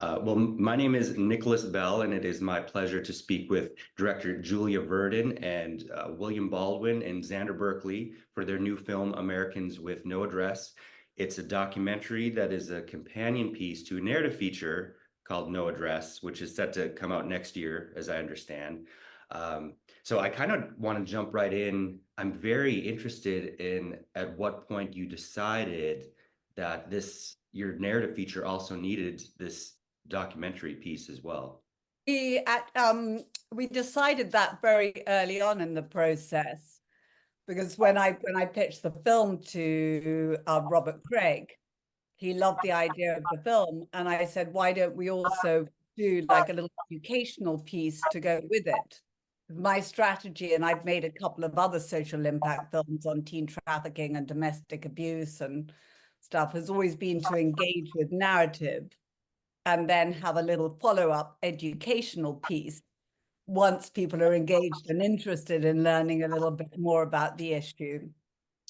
My name is Nicholas Bell, and it is my pleasure to speak with director Julia Verdin and William Baldwin and Xander Berkeley for their new film, Americans with No Address. It's a documentary that is a companion piece to a narrative feature called No Address, which is set to come out next year, as I understand. So I kind of want to jump right in. I'm very interested in at what point you decided that your narrative feature also needed this documentary piece as well. We decided that very early on in the process, because when I pitched the film to Robert Craig, he loved the idea of the film, and I said, why don't we also do like a little educational piece to go with it? My strategy, and I've made a couple of other social impact films on teen trafficking and domestic abuse and stuff, has always been to engage with narrative and then have a little follow-up educational piece once people are engaged and interested in learning a little bit more about the issue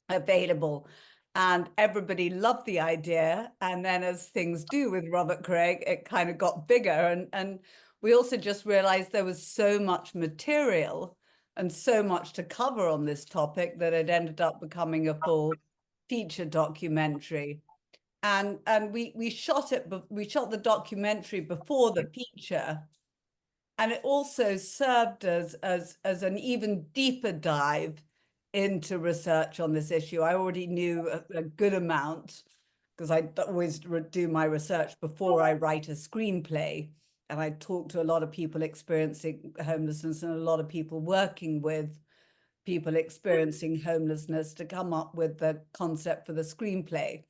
available. And everybody loved the idea. And then, as things do with Robert Craig, it kind of got bigger. And we also just realized there was so much material and so much to cover on this topic that it ended up becoming a full feature documentary. And we shot the documentary before the feature, and it also served as an even deeper dive into research on this issue. I already knew a good amount because I always do my research before I write a screenplay, and I talk to a lot of people experiencing homelessness and a lot of people working with people experiencing homelessness to come up with the concept for the screenplay.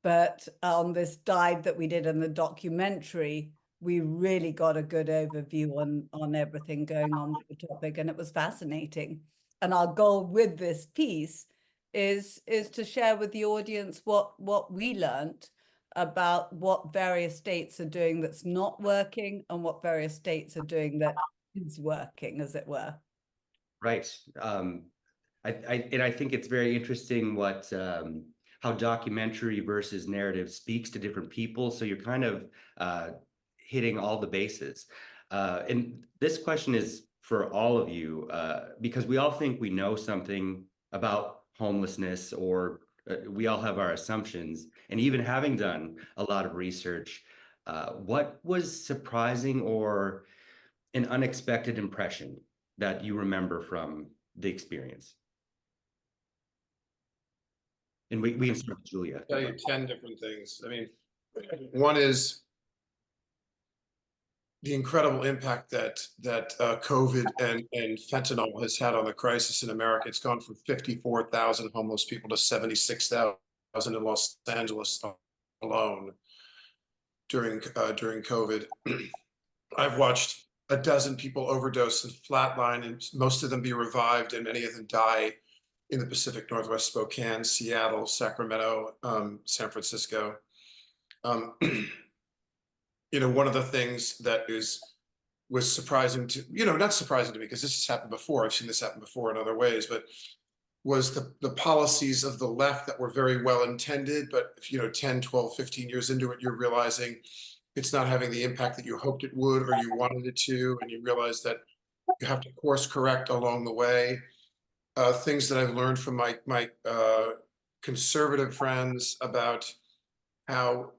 But on this dive that we did in the documentary, we really got a good overview on everything going on with the topic, and it was fascinating. And our goal with this piece is to share with the audience what we learned about what various states are doing that's not working and what various states are doing that is working, as it were. Right. I think it's very interesting what how documentary versus narrative speaks to different people. So you're kind of hitting all the bases. And this question is for all of you, because we all think we know something about homelessness, or we all have our assumptions. And even having done a lot of research, what was surprising or an unexpected impression that you remember from the experience? And we can start with Julia. Tell you 10 different things. I mean, one is the incredible impact that COVID and fentanyl has had on the crisis in America. It's gone from 54,000 homeless people to 76,000 in Los Angeles alone during COVID. I've watched a dozen people overdose and flatline, and most of them be revived, and many of them die in the Pacific Northwest, Spokane, Seattle, Sacramento, San Francisco. One of the things that was surprising to, not surprising to me, because this has happened before. I've seen this happen before in other ways, but was the policies of the left that were very well intended, but 10, 12, 15 years into it, you're realizing it's not having the impact that you hoped it would or you wanted it to, and you realize that you have to course correct along the way. Things that I've learned from my conservative friends about how,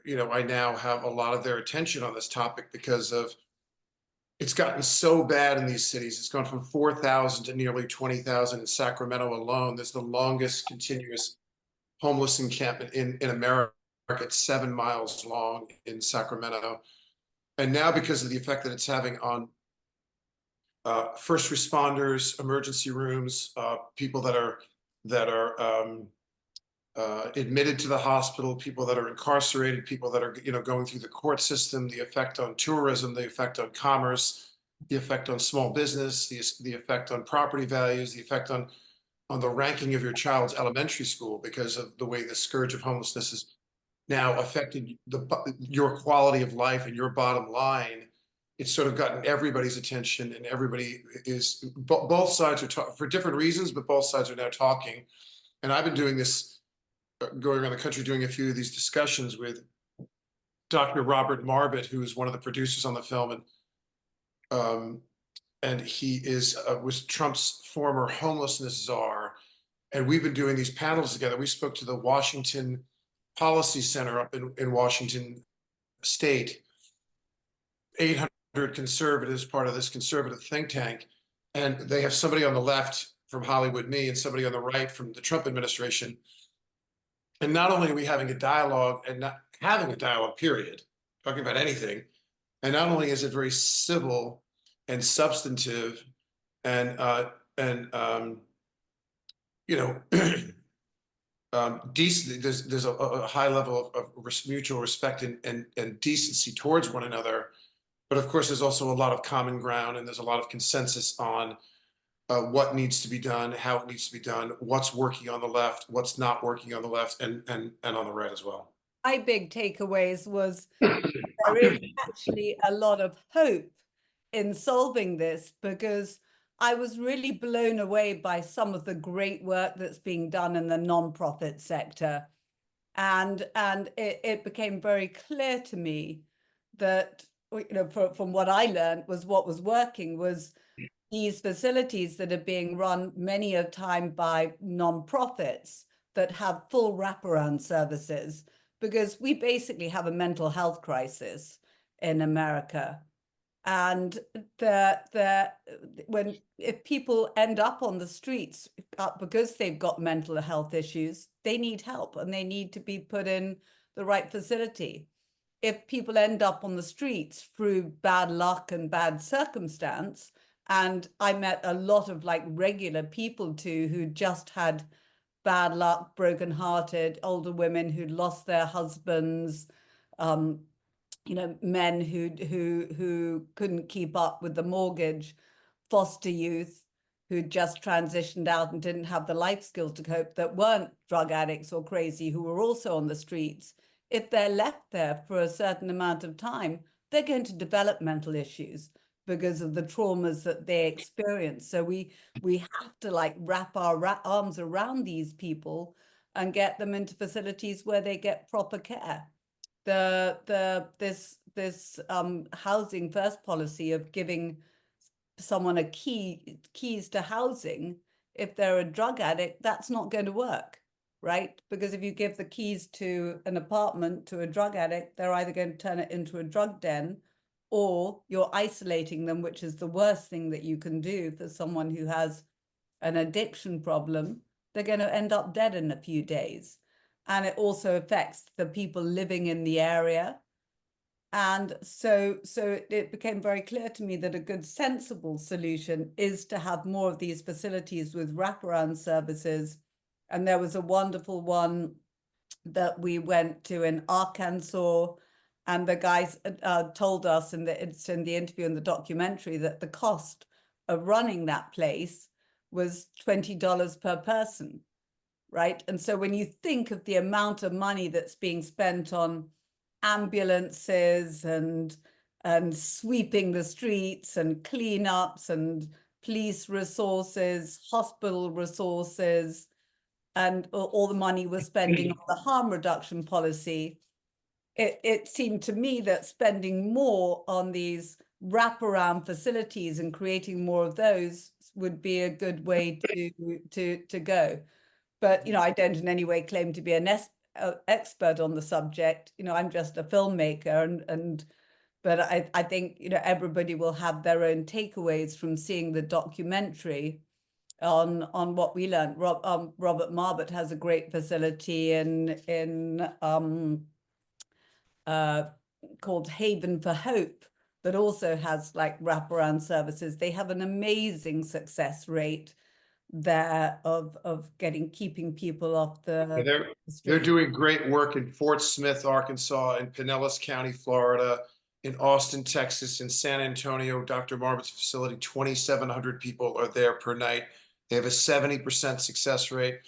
I now have a lot of their attention on this topic because of it's gotten so bad in these cities. It's gone from 4,000 to nearly 20,000 in Sacramento alone. There's the longest continuous homeless encampment in America. It's 7 miles long in Sacramento. And now, because of the effect that it's having on first responders, emergency rooms, people that are admitted to the hospital, people that are incarcerated, people that are going through the court system, the effect on tourism, the effect on commerce, the effect on small business, the effect on property values, the effect on the ranking of your child's elementary school, because of the way the scourge of homelessness has now affected your quality of life and your bottom line. It's sort of gotten everybody's attention, and everybody is, both sides are talking for different reasons, but both sides are now talking. And I've been doing this, going around the country, doing a few of these discussions with Dr. Robert Marbut, who is one of the producers on the film, and he was Trump's former homelessness czar. And we've been doing these panels together. We spoke to the Washington Policy Center up in Washington State, 800 conservatives, part of this conservative think tank. And they have somebody on the left from Hollywood, me, and somebody on the right from the Trump administration. And not only are we having a dialogue and not having a dialogue, period, talking about anything, and not only is it very civil and substantive and you know, decent. There's a high level of mutual respect and decency towards one another. But of course, there's also a lot of common ground, and there's a lot of consensus on what needs to be done, how it needs to be done, what's working on the left, what's not working on the left, and on the right as well. My big takeaways was there is actually a lot of hope in solving this, because I was really blown away by some of the great work that's being done in the nonprofit sector. And it became very clear to me that, you know, from what I learned, was what was working was these facilities that are being run many a time by nonprofits that have full wraparound services, because we basically have a mental health crisis in America. And if people end up on the streets because they've got mental health issues, they need help and they need to be put in the right facility. If people end up on the streets through bad luck and bad circumstance, and I met a lot of like regular people too who just had bad luck, broken-hearted, older women who'd lost their husbands, you know, men who couldn't keep up with the mortgage, foster youth who just transitioned out and didn't have the life skills to cope, that weren't drug addicts or crazy, who were also on the streets. If they're left there for a certain amount of time, they're going to develop mental issues because of the traumas that they experience. So we have to like wrap our arms around these people and get them into facilities where they get proper care. This housing first policy of giving someone a keys to housing, if they're a drug addict, that's not going to work, right? Because if you give the keys to an apartment to a drug addict, they're either going to turn it into a drug den, or you're isolating them, which is the worst thing that you can do for someone who has an addiction problem. They're going to end up dead in a few days. And it also affects the people living in the area. And so it became very clear to me that a good, sensible solution is to have more of these facilities with wraparound services. And there was a wonderful one that we went to in Arkansas, and the guys told us, and it's in the interview in the documentary, that the cost of running that place was $20 per person, right? And so when you think of the amount of money that's being spent on ambulances and sweeping the streets and cleanups and police resources, hospital resources, and all the money we're spending on the harm reduction policy, it seemed to me that spending more on these wraparound facilities and creating more of those would be a good way to go. But, you know, I don't in any way claim to be an expert on the subject. You know, I'm just a filmmaker, but I think, you know, everybody will have their own takeaways from seeing the documentary on what we learned. Robert Marbut has a great facility called Haven for Hope, that also has like wraparound services. They have an amazing success rate there of keeping people off the street. They're doing great work in Fort Smith, Arkansas, in Pinellas County, Florida, in Austin, Texas, in San Antonio. Dr. Marbut's facility, 2,700 people are there per night. They have a 70% success rate.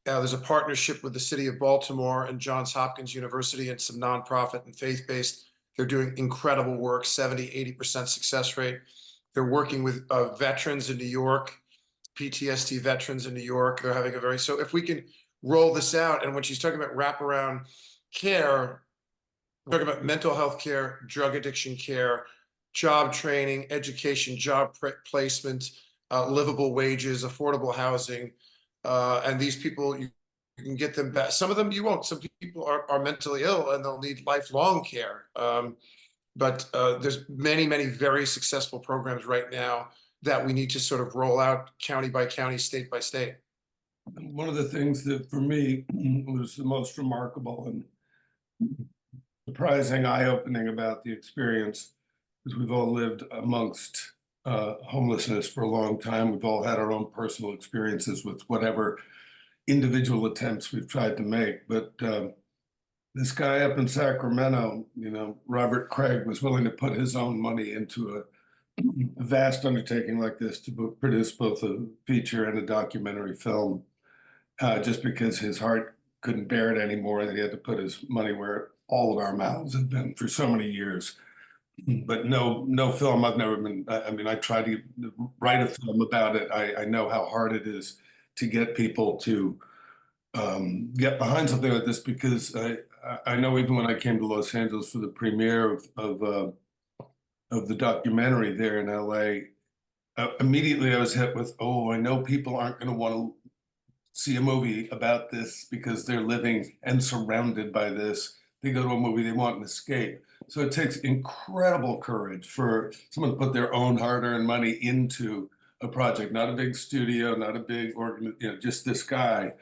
There's a partnership with the city of Baltimore and Johns Hopkins University and some nonprofit and faith-based. They're doing incredible work, 70–80% success rate. They're working with veterans in New York, PTSD veterans in New York. They're having so if we can roll this out, and when she's talking about wraparound care, talking about mental health care, drug addiction care, job training, education, job placement, livable wages, affordable housing. And these people, you can get them back. Some of them you won't. Some people are mentally ill and they'll need lifelong care. But there's many, many very successful programs right now that we need to sort of roll out county by county, state by state. One of the things that for me was the most remarkable and surprising, eye-opening about the experience is we've all lived amongst homelessness for a long time. We've all had our own personal experiences with whatever individual attempts we've tried to make. But this guy up in Sacramento, Robert Craig, was willing to put his own money into a vast undertaking like this to produce both a feature and a documentary film, just because his heart couldn't bear it anymore, that he had to put his money where all of our mouths have been for so many years. But no film, I've never been, I mean, I tried to write a film about it. I know how hard it is to get people to get behind something like this, because I know even when I came to Los Angeles for the premiere of the documentary there in LA, immediately I was hit with, oh, I know people aren't going to want to see a movie about this because they're living and surrounded by this. They go to a movie, they want an escape. So it takes incredible courage for someone to put their own hard-earned money into a project, not a big studio, not a big organization, just this guy.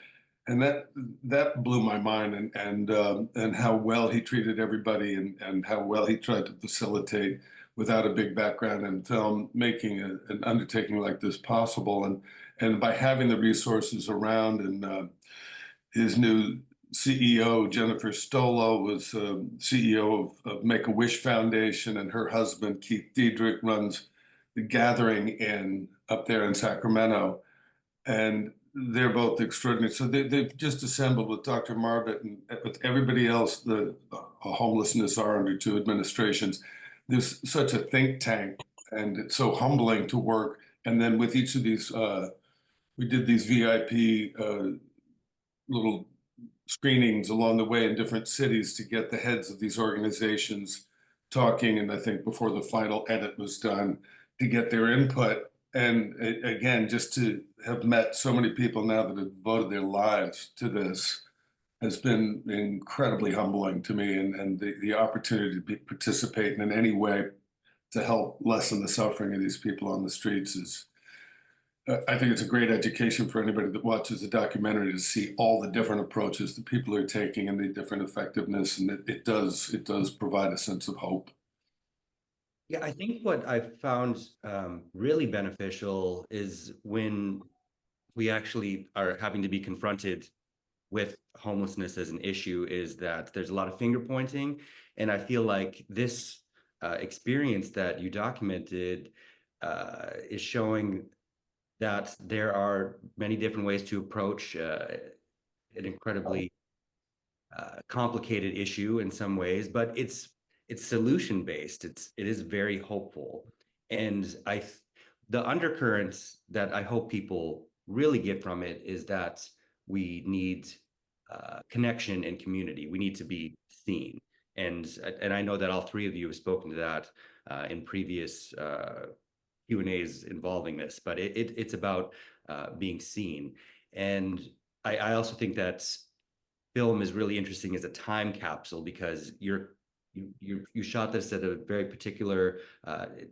And that blew my mind, and how well he treated everybody, and how well he tried to facilitate, without a big background in film, making an undertaking like this possible. And by having the resources around, and his new CEO, Jennifer Stolo, was CEO of Make-A-Wish Foundation, and her husband, Keith Diedrich, runs the Gathering up there in Sacramento. And they're both extraordinary. So they've just assembled with Dr. Marbut and with everybody else, the homelessness are under two administrations. There's such a think tank, and it's so humbling to work. And then with each of these, we did these VIP little screenings along the way in different cities to get the heads of these organizations talking. And I think before the final edit was done, to get their input. And again, just to have met so many people now that have devoted their lives to this has been incredibly humbling to me. And the opportunity to participate in any way to help lessen the suffering of these people on the streets is, I think it's a great education for anybody that watches the documentary, to see all the different approaches that people are taking and the different effectiveness. And it does provide a sense of hope. Yeah, I think what I've found really beneficial is when we actually are having to be confronted with homelessness as an issue, is that there's a lot of finger pointing. And I feel like this experience that you documented is showing that there are many different ways to approach an incredibly complicated issue in some ways, but it's solution based. It is very hopeful. And the undercurrents that I hope people really get from it is that we need connection and community. We need to be seen. And I know that all three of you have spoken to that in previous Q&As involving this, but it's about being seen. And I also think that film is really interesting as a time capsule, because you shot this at a very particular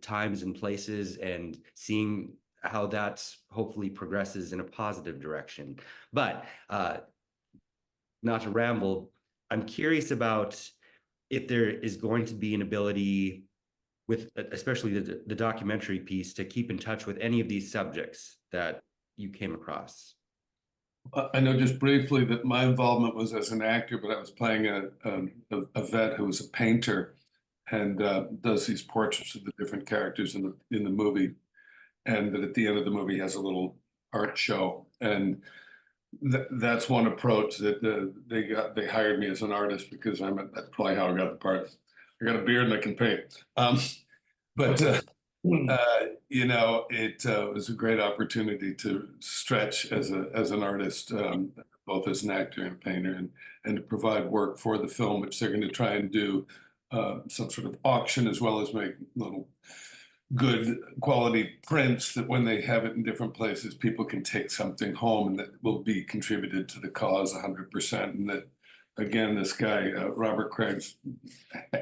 times and places, and seeing how that hopefully progresses in a positive direction. But not to ramble, I'm curious about if there is going to be an ability with especially the documentary piece to keep in touch with any of these subjects that you came across. I know just briefly that my involvement was as an actor, but I was playing a vet who was a painter, and does these portraits of the different characters in the movie, and that at the end of the movie has a little art show. And that's one approach that they hired me as an artist, because that's probably how I got the part. I got a beard and I can paint. But it was a great opportunity to stretch as an artist both as an actor and painter, and to provide work for the film, which they're going to try and do some sort of auction, as well as make little good quality prints that when they have it in different places, people can take something home and that will be contributed to the cause 100%. And that, again, this guy, Robert Craig's,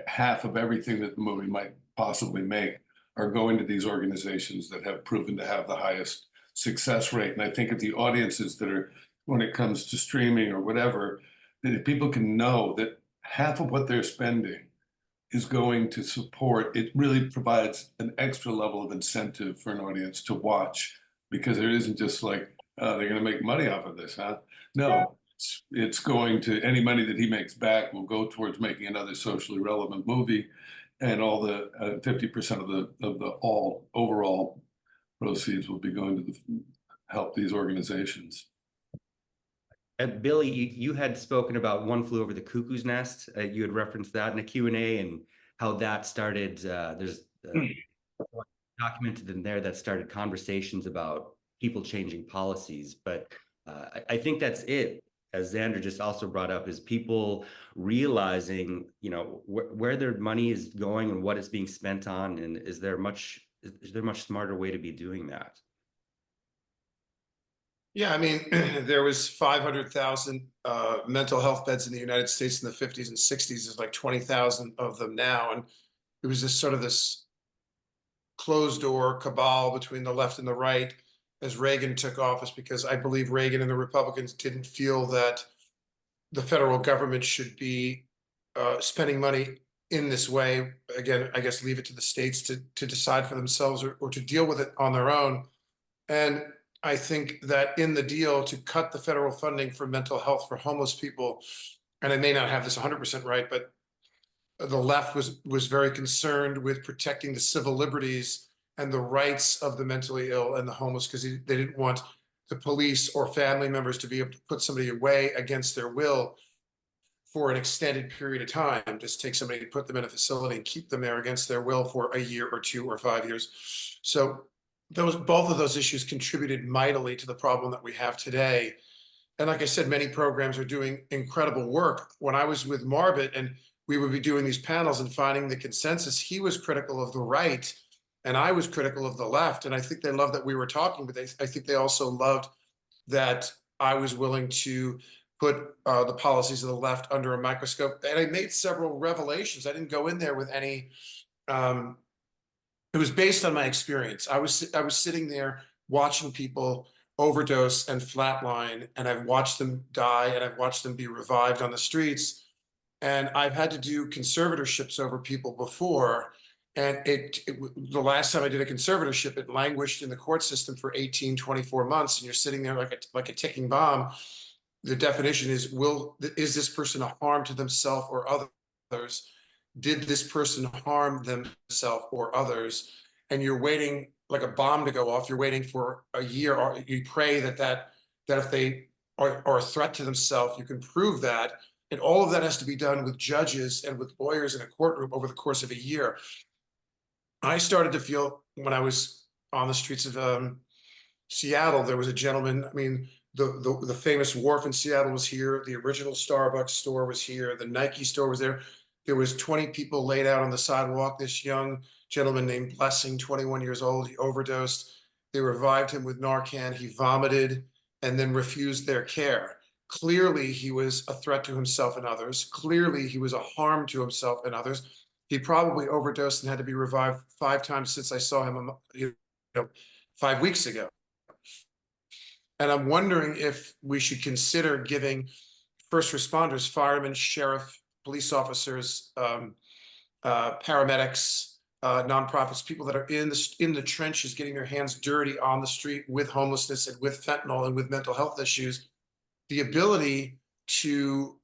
half of everything that the movie might possibly make are going to these organizations that have proven to have the highest success rate. And I think if the audiences that are, when it comes to streaming or whatever, that if people can know that half of what they're spending is going to support, it really provides an extra level of incentive for an audience to watch, because it isn't just like, they're going to make money off of this, huh? No, it's going to, any money that he makes back will go towards making another socially relevant movie, and all the 50% of the all overall proceeds will be going to help these organizations. Billy, you had spoken about One Flew Over the Cuckoo's Nest. You had referenced that in a Q&A and how that started. There's documented in there that started conversations about people changing policies. But I think that's it, as Xander just also brought up, is people realizing, you know, where their money is going and what it's being spent on, and is there a much smarter way to be doing that? Yeah, I mean, there was 500,000 mental health beds in the United States in the 50s and 60s. There's like 20,000 of them now. And it was just sort of this closed door cabal between the left and the right as Reagan took office, because I believe Reagan and the Republicans didn't feel that the federal government should be spending money in this way. Again, I guess leave it to the states to decide for themselves, or to deal with it on their own. And I think that in the deal to cut the federal funding for mental health for homeless people, and I may not have this 100% right, but the left was very concerned with protecting the civil liberties and the rights of the mentally ill and the homeless, because they didn't want the police or family members to be able to put somebody away against their will for an extended period of time. Just take somebody to put them in a facility and keep them there against their will for a year or 2 or 5 years. So both of those issues contributed mightily to the problem that we have today. And like I said, many programs are doing incredible work. When I was with Marbit and we would be doing these panels and finding the consensus, he was critical of the right and I was critical of the left. And I think they loved that we were talking, but I think they also loved that I was willing to put the policies of the left under a microscope. And I made several revelations. I didn't go in there with any it was based on my experience. I was sitting there watching people overdose and flatline, and I've watched them die, and I've watched them be revived on the streets. And I've had to do conservatorships over people before. And the last time I did a conservatorship, it languished in the court system for 18, 24 months. And you're sitting there like a ticking bomb. The definition is, is this person a harm to themselves or others? Did this person harm themselves or others? And you're waiting like a bomb to go off. You're waiting for a year, or you pray that if they are a threat to themselves, you can prove that. And all of that has to be done with judges and with lawyers in a courtroom over the course of a year. I started to feel, when I was on the streets of Seattle, there was a gentleman, I mean, the famous wharf in Seattle was here. The original Starbucks store was here. The Nike store was there. There was 20 people laid out on the sidewalk. This young gentleman named Blessing, 21 years old, he overdosed. They revived him with Narcan. He vomited and then refused their care. Clearly, he was a threat to himself and others. Clearly, he was a harm to himself and others. He probably overdosed and had to be revived 5 times since I saw him 5 weeks ago. And I'm wondering if we should consider giving first responders, firemen, sheriff, police officers, paramedics, nonprofits, people that are in the trenches, getting their hands dirty on the street with homelessness and with fentanyl and with mental health issues, the ability to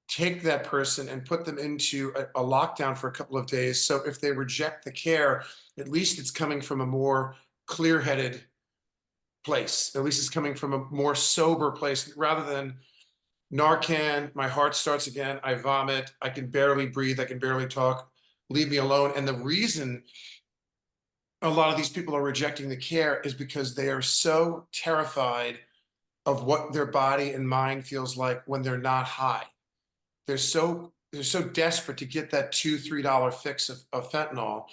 take that person and put them into a lockdown for a couple of days. So if they reject the care, at least it's coming from a more clear-headed place. At least it's coming from a more sober place, rather than Narcan, my heart starts again, I vomit, I can barely breathe, I can barely talk, leave me alone. And the reason a lot of these people are rejecting the care is because they are so terrified of what their body and mind feels like when they're not high. They're so desperate to get that $2-3 fix of fentanyl.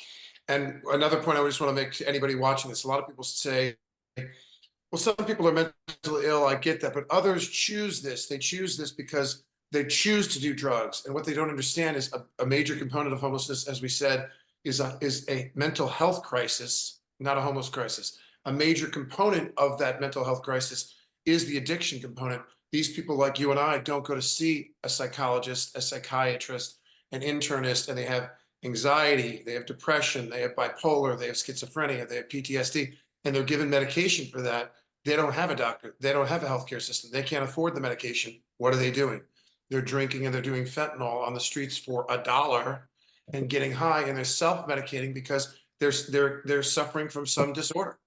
And another point I just want to make to anybody watching this, a lot of people say, well, some people are mentally ill, I get that, but others choose this. They choose this because they choose to do drugs. And what they don't understand is a major component of homelessness, as we said, is a mental health crisis, not a homeless crisis. A major component of that mental health crisis is the addiction component. These people like you and I don't go to see a psychologist, a psychiatrist, an internist, and they have anxiety, they have depression, they have bipolar, they have schizophrenia, they have PTSD, and they're given medication for that. They don't have a doctor. They don't have a healthcare system. They can't afford the medication. What are they doing? They're drinking and they're doing fentanyl on the streets for $1 and getting high, and they're self-medicating because they're suffering from some disorder.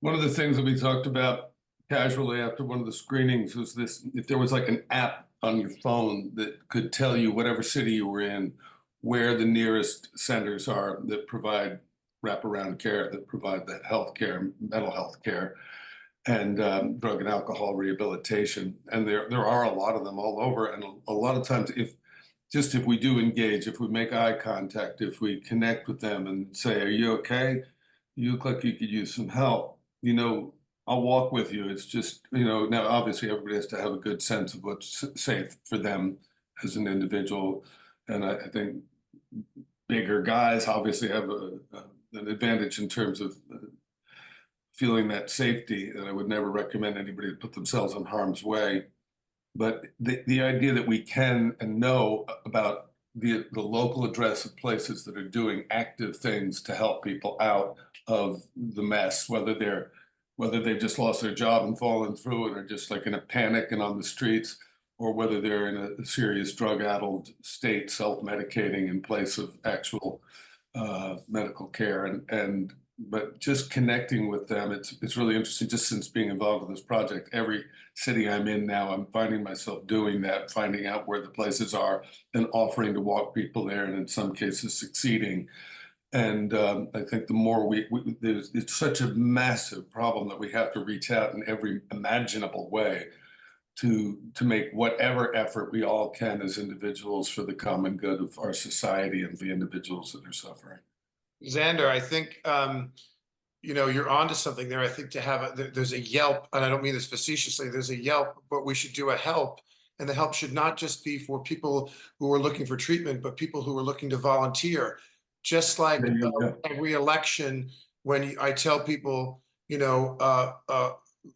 One of the things that we talked about casually after one of the screenings was this: if there was like an app on your phone that could tell you whatever city you were in, where the nearest centers are that provide wraparound care, that provide the health care, mental health care, and drug and alcohol rehabilitation. And there are a lot of them all over. And a lot of times, if we do engage, if we make eye contact, if we connect with them and say, "Are you okay? You look like you could use some help. You know, I'll walk with you." It's just, now obviously everybody has to have a good sense of what's safe for them as an individual. And I think bigger guys obviously have an advantage in terms of feeling that safety. And I would never recommend anybody to put themselves in harm's way. But the idea that we can and know about the local address of places that are doing active things to help people out of the mess, whether they've just lost their job and fallen through it, or just like in a panic and on the streets, or whether they're in a serious drug-addled state, self-medicating in place of actual medical care. But just connecting with them, it's really interesting. Just since being involved with this project, every city I'm in now, I'm finding myself doing that, finding out where the places are and offering to walk people there, and in some cases succeeding. And I think the more it's such a massive problem that we have to reach out in every imaginable way to make whatever effort we all can as individuals for the common good of our society and the individuals that are suffering. Xander, I think you're onto something there. I think there's a Yelp, and I don't mean this facetiously. There's a Yelp, but we should do a help, and the help should not just be for people who are looking for treatment, but people who are looking to volunteer. Just like every election, when I tell people,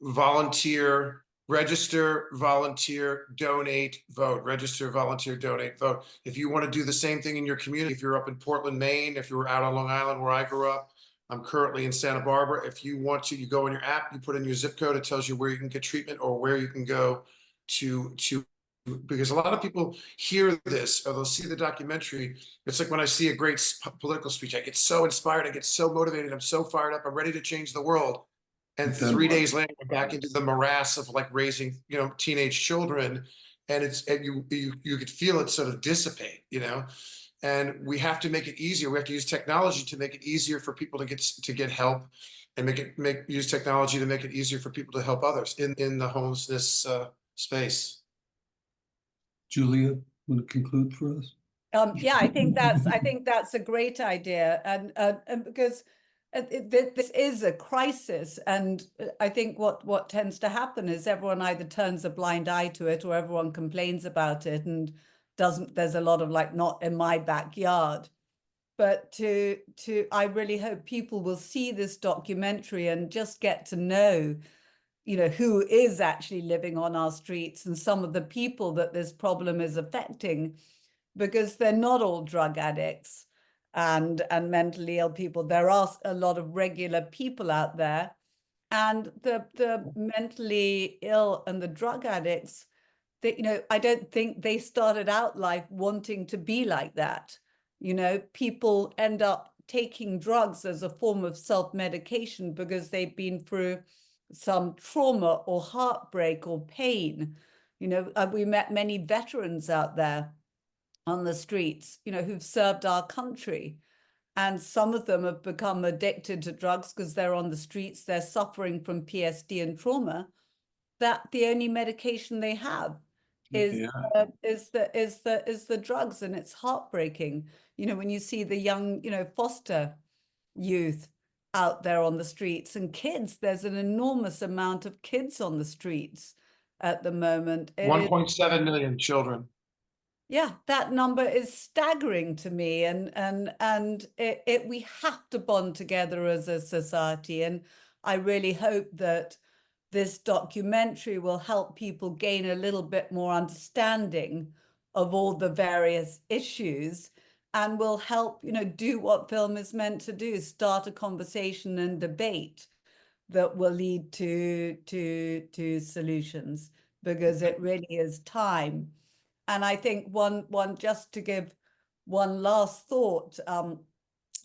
volunteer, register, volunteer, donate, vote. Register, volunteer, donate, vote. If you want to do the same thing in your community, if you're up in Portland, Maine, if you're out on Long Island where I grew up, I'm currently in Santa Barbara. If you want to, you go in your app, you put in your zip code, it tells you where you can get treatment or where you can go to because a lot of people hear this or they'll see the documentary. It's like when I see a great political speech, I get so inspired, I get so motivated, I'm so fired up, I'm ready to change the world. And 3 days later, I'm back into the morass of like raising, teenage children, and you could feel it sort of dissipate, And we have to make it easier. We have to use technology to make it easier for people to get help, and use technology to make it easier for people to help others in the homelessness space. Julia, want to conclude for us? Yeah, I think that's a great idea, and because this is a crisis, and I think what tends to happen is everyone either turns a blind eye to it, or everyone complains about it and doesn't. There's a lot of like, not in my backyard. But I really hope people will see this documentary and just get to know, who is actually living on our streets and some of the people that this problem is affecting, because they're not all drug addicts and mentally ill people. There are a lot of regular people out there, and the mentally ill and the drug addicts, I don't think they started out life wanting to be like that. People end up taking drugs as a form of self-medication because they've been through some trauma or heartbreak or pain. We met many veterans out there on the streets, who've served our country. And some of them have become addicted to drugs because they're on the streets, they're suffering from PSD and trauma. that the only medication they have is Yeah. the drugs, and it's heartbreaking. You know, when you see the young, you know, foster youth out there on the streets, and kids, there's an enormous amount of kids on the streets at the moment. It is, 1.7 million children. yeah, that number is staggering to me, and we have to bond together as a society. And I really hope that this documentary will help people gain a little bit more understanding of all the various issues, and will help, you know, do what film is meant to do, start a conversation and debate that will lead to solutions, because it really is time. And I think one just to give one last thought,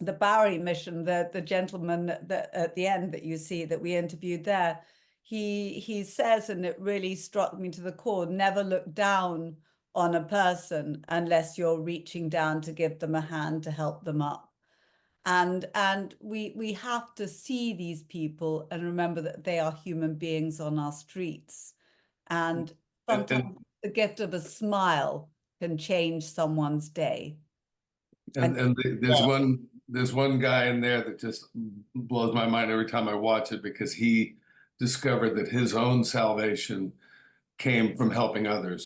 the Bowery mission, the gentleman that at the end that you see that we interviewed there, he says, and it really struck me to the core, never look down on a person unless you're reaching down to give them a hand to help them up. And we have to see these people and remember that they are human beings on our streets. And sometimes the gift of a smile can change someone's day. There's one guy in there that just blows my mind every time I watch it, because he discovered that his own salvation came from helping others,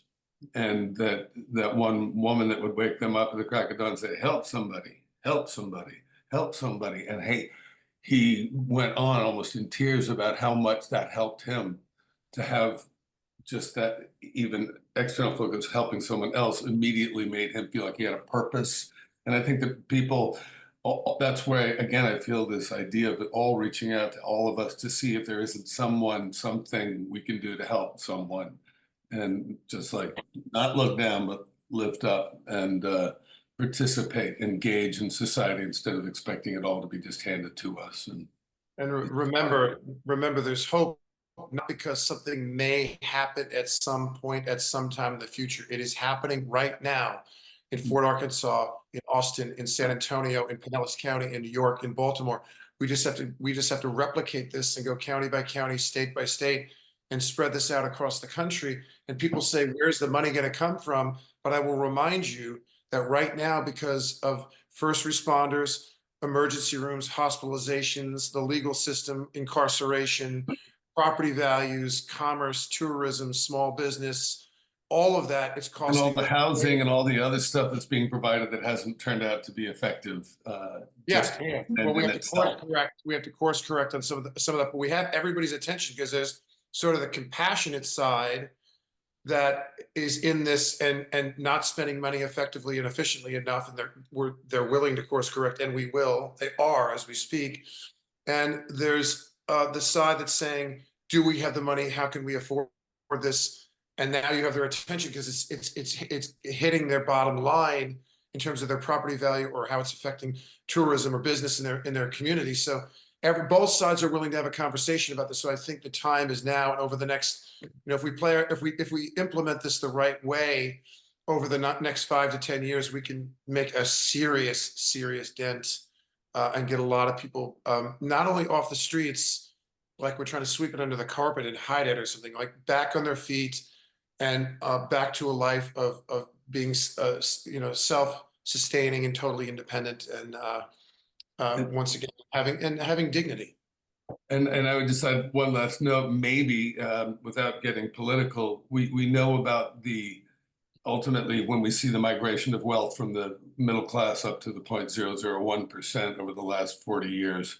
and that one woman that would wake them up at the crack of dawn and say, "Help somebody, help somebody, help somebody," and hey, he went on almost in tears about how much that helped him to have just that even external focus. Helping someone else immediately made him feel like he had a purpose. And I think that people, that's where, again, I feel this idea of it all reaching out to all of us to see if there isn't someone, something we can do to help someone. And just like not look down, but lift up and participate, engage in society instead of expecting it all to be just handed to us. And remember, there's hope, not because something may happen at some point, at some time in the future. It is happening right now in Fort Arkansas, in Austin, in San Antonio, in Pinellas County, in New York, in Baltimore. We just have to replicate this and go county by county, state by state, and spread this out across the country. And people say, where's the money going to come from? But I will remind you that right now, because of first responders, emergency rooms, hospitalizations, the legal system, incarceration, property values, commerce, tourism, small business, all of that, it's And costing. all the housing and all the other stuff that's being provided that hasn't turned out to be effective. Yeah. Well, we have to course correct. We have to course correct on some of that, but we have everybody's attention because there's sort of the compassionate side that is in this, and not spending money effectively and efficiently enough, and they're willing to course correct, and we will. They are, as we speak. And there's the side that's saying, do we have the money? How can we afford this? And now you have their attention because it's hitting their bottom line in terms of their property value, or how it's affecting tourism or business in their community. So both sides are willing to have a conversation about this. So I think the time is now, and over the next, if we implement this the right way, over the next 5 to 10 years, we can make a serious dent, and get a lot of people not only off the streets, like we're trying to sweep it under the carpet and hide it or something, like back on their feet, and back to a life of being self-sustaining and totally independent, and once again having dignity. And I would just add one last note, maybe without getting political, we know about ultimately when we see the migration of wealth from the middle class up to the 0.001% over the last 40 years.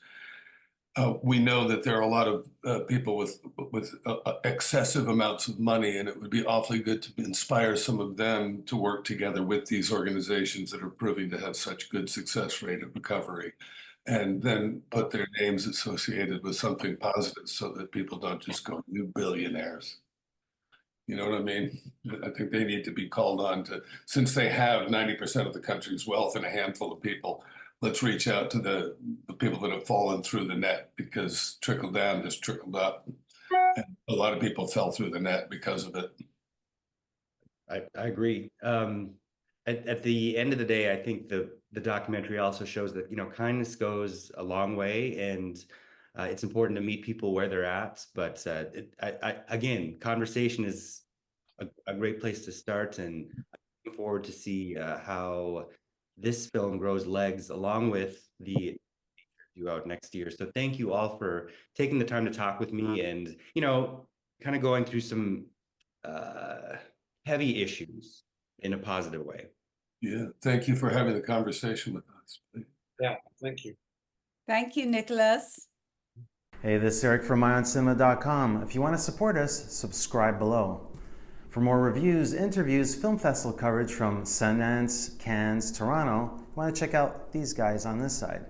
We know that there are a lot of people with excessive amounts of money, and it would be awfully good to inspire some of them to work together with these organizations that are proving to have such good success rate of recovery, and then put their names associated with something positive so that people don't just go new billionaires. You know what I mean? I think they need to be called on to, since they have 90% of the country's wealth and a handful of people, let's reach out to the people that have fallen through the net, because trickle down just trickled up. And a lot of people fell through the net because of it. I agree. At the end of the day, I think the documentary also shows that, kindness goes a long way. And It's important to meet people where they're at, but again, conversation is a great place to start, and I'm looking forward to see how this film grows legs along with the due out next year. So thank you all for taking the time to talk with me, and kind of going through some heavy issues in a positive way. Yeah, thank you for having the conversation with us. Yeah, thank you. Thank you, Nicholas. Hey, this is Eric from IONCINEMA.com. If you want to support us, subscribe below. For more reviews, interviews, film festival coverage from Sundance, Cannes, Toronto, you want to check out these guys on this side.